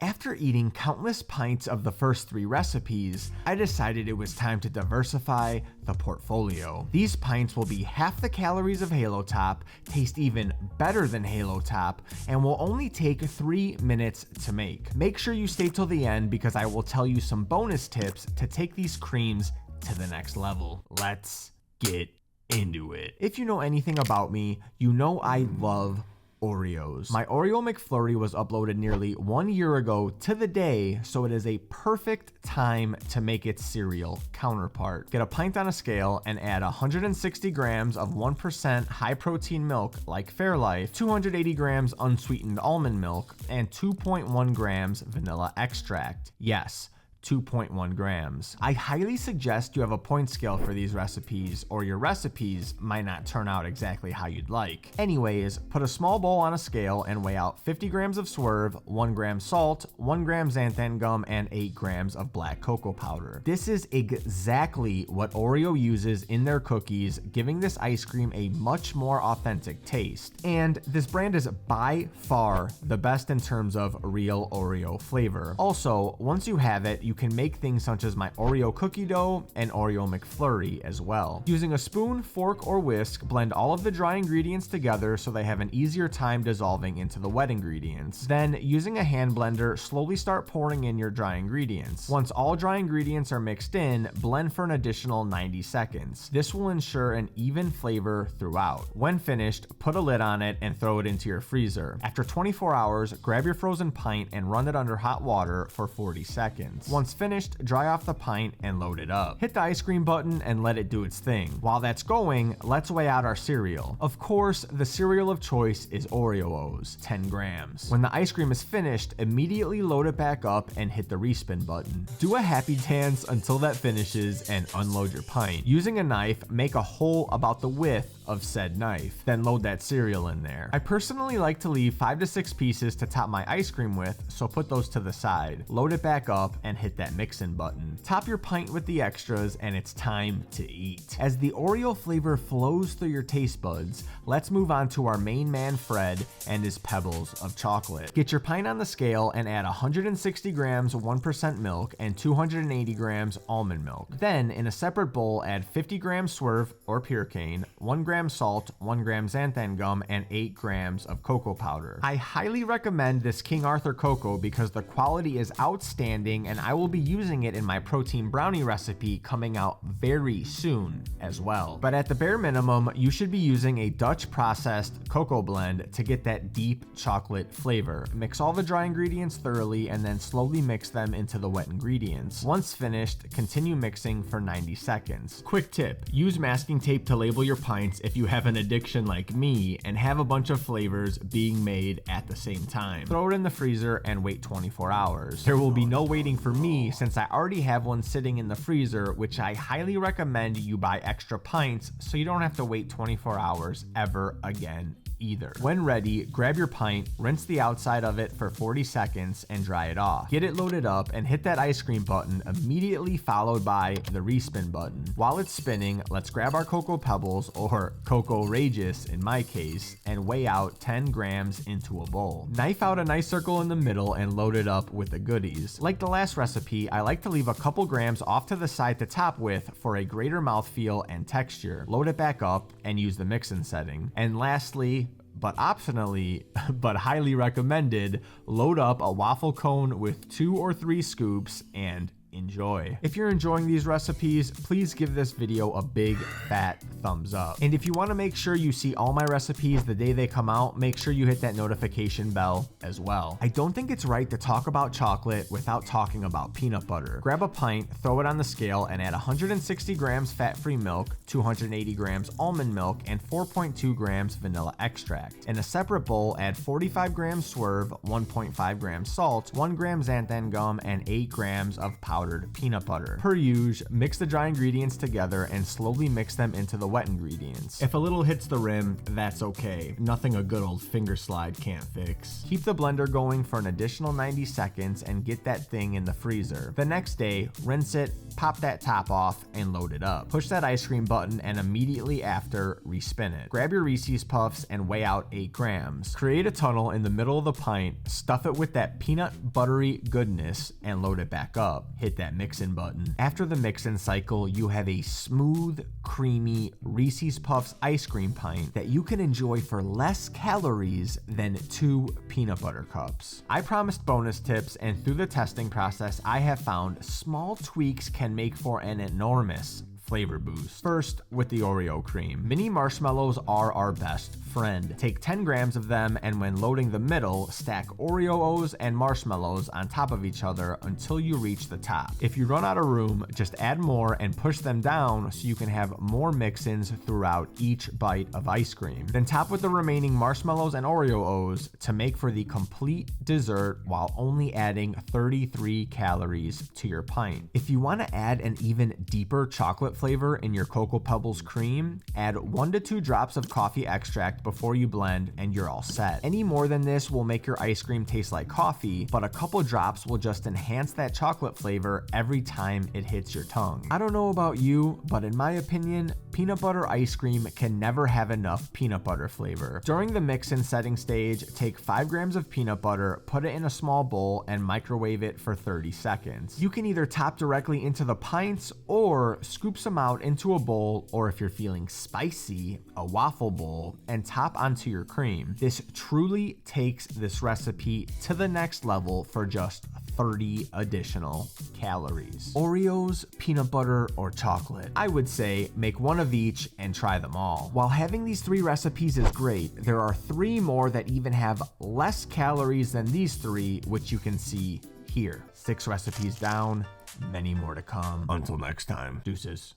After eating countless pints of the first 3 recipes, I decided it was time to diversify the portfolio. These pints will be half the calories of HaloTop, taste even better than HaloTop, and will only take 3 minutes to make. Make sure you stay till the end because I will tell you some bonus tips to take these creams to the next level. Let's get into it. If you know anything about me, you know I love Oreos. My Oreo McFlurry was uploaded nearly 1 year ago to the day, so it is a perfect time to make its cereal counterpart. Get a pint on a scale and add 160 grams of 1% high protein milk like Fairlife, 280 grams unsweetened almond milk, and 2.1 grams vanilla extract. Yes, 2.1 grams. I highly suggest you have a point scale for these recipes, or your recipes might not turn out exactly how you'd like. Anyways, put a small bowl on a scale and weigh out 50 grams of Swerve, 1 gram salt, 1 gram Xanthan Gum, and 8 grams of black cocoa powder. This is exactly what Oreo uses in their cookies, giving this ice cream a much more authentic taste. And this brand is by far the best in terms of real Oreo flavor. Also, once you have it, you can make things such as my Oreo cookie dough and Oreo McFlurry as well. Using a spoon, fork, or whisk, blend all of the dry ingredients together so they have an easier time dissolving into the wet ingredients. Then, using a hand blender, slowly start pouring in your dry ingredients. Once all dry ingredients are mixed in, blend for an additional 90 seconds. This will ensure an even flavor throughout. When finished, put a lid on it and throw it into your freezer. After 24 hours, grab your frozen pint and run it under hot water for 40 seconds. Once finished, dry off the pint and load it up. Hit the ice cream button and let it do its thing. While that's going, let's weigh out our cereal. Of course, the cereal of choice is Oreo Os, 10 grams. When the ice cream is finished, immediately load it back up and hit the respin button. Do a happy dance until that finishes and unload your pint. Using a knife, make a hole about the width of said knife. Then load that cereal in there. I personally like to leave 5 to 6 pieces to top my ice cream with, so put those to the side. Load it back up and hit that mix-in button. Top your pint with the extras and it's time to eat. As the Oreo flavor flows through your taste buds, let's move on to our main man Fred and his pebbles of chocolate. Get your pint on the scale and add 160 grams 1% milk and 280 grams almond milk. Then, in a separate bowl, add 50 grams Swerve or Purecane, 1 gram salt, 1 gram Xanthan Gum, and 8 grams of cocoa powder. I highly recommend this King Arthur cocoa because the quality is outstanding and I will be using it in my protein brownie recipe coming out very soon as well. But at the bare minimum, you should be using a Dutch processed cocoa blend to get that deep chocolate flavor. Mix all the dry ingredients thoroughly and then slowly mix them into the wet ingredients. Once finished, continue mixing for 90 seconds. Quick tip, use masking tape to label your pints if you have an addiction like me and have a bunch of flavors being made at the same time. Throw it in the freezer and wait 24 hours. There will be no waiting for me since I already have one sitting in the freezer, which I highly recommend you buy extra pints so you don't have to wait 24 hours ever again either. When ready, grab your pint, rinse the outside of it for 40 seconds and dry it off. Get it loaded up and hit that ice cream button, immediately followed by the respin button. While it's spinning, let's grab our Cocoa Pebbles, or Cocoa Rageous in my case, and weigh out 10 grams into a bowl. Knife out a nice circle in the middle and load it up with the goodies. Like the last recipe, I like to leave a couple grams off to the side to top with for a greater mouthfeel and texture. Load it back up and use the mix-in setting. And lastly, but optionally, but highly recommended, load up a waffle cone with 2 or 3 scoops and enjoy. If you're enjoying these recipes, please give this video a big fat thumbs up. And if you want to make sure you see all my recipes the day they come out, make sure you hit that notification bell as well. I don't think it's right to talk about chocolate without talking about peanut butter. Grab a pint, throw it on the scale, and add 160 grams fat-free milk, 280 grams almond milk, and 4.2 grams vanilla extract. In a separate bowl, add 45 grams Swerve, 1.5 grams salt, 1 gram Xanthan Gum, and 8 grams of powdered powdered peanut butter. Per usual, mix the dry ingredients together and slowly mix them into the wet ingredients. If a little hits the rim, that's okay. Nothing a good old finger slide can't fix. Keep the blender going for an additional 90 seconds and get that thing in the freezer. The next day, rinse it, pop that top off, and load it up. Push that ice cream button and immediately after, respin it. Grab your Reeses Puffs and weigh out 8 grams. Create a tunnel in the middle of the pint, stuff it with that peanut buttery goodness, and load it back up. Hit that mix-in button. After the mix-in cycle, you have a smooth, creamy Reeses Puffs ice cream pint that you can enjoy for less calories than 2 peanut butter cups. I promised bonus tips, and through the testing process, I have found small tweaks can make for an enormous flavor boost. First, with the Oreo cream. Mini marshmallows are our best friend. Take 10 grams of them, and when loading the middle, stack Oreo Os and marshmallows on top of each other until you reach the top. If you run out of room, just add more and push them down so you can have more mix-ins throughout each bite of ice cream. Then top with the remaining marshmallows and Oreo Os to make for the complete dessert while only adding 33 calories to your pint. If you want to add an even deeper chocolate flavor in your Cocoa Pebbles cream, add 1 to 2 drops of coffee extract before you blend and you're all set. Any more than this will make your ice cream taste like coffee, but a couple drops will just enhance that chocolate flavor every time it hits your tongue. I don't know about you, but in my opinion, peanut butter ice cream can never have enough peanut butter flavor. During the mix and setting stage, take 5 grams of peanut butter, put it in a small bowl, and microwave it for 30 seconds. You can either top directly into the pints or scoop some out into a bowl, or if you're feeling spicy, a waffle bowl, and top onto your cream. This truly takes this recipe to the next level for just 30 additional calories. Oreos, peanut butter, or chocolate? I would say make one of each and try them all. While having these 3 recipes is great, there are 3 more that even have less calories than these 3, which you can see here. 6 recipes down, many more to come. Until next time, deuces.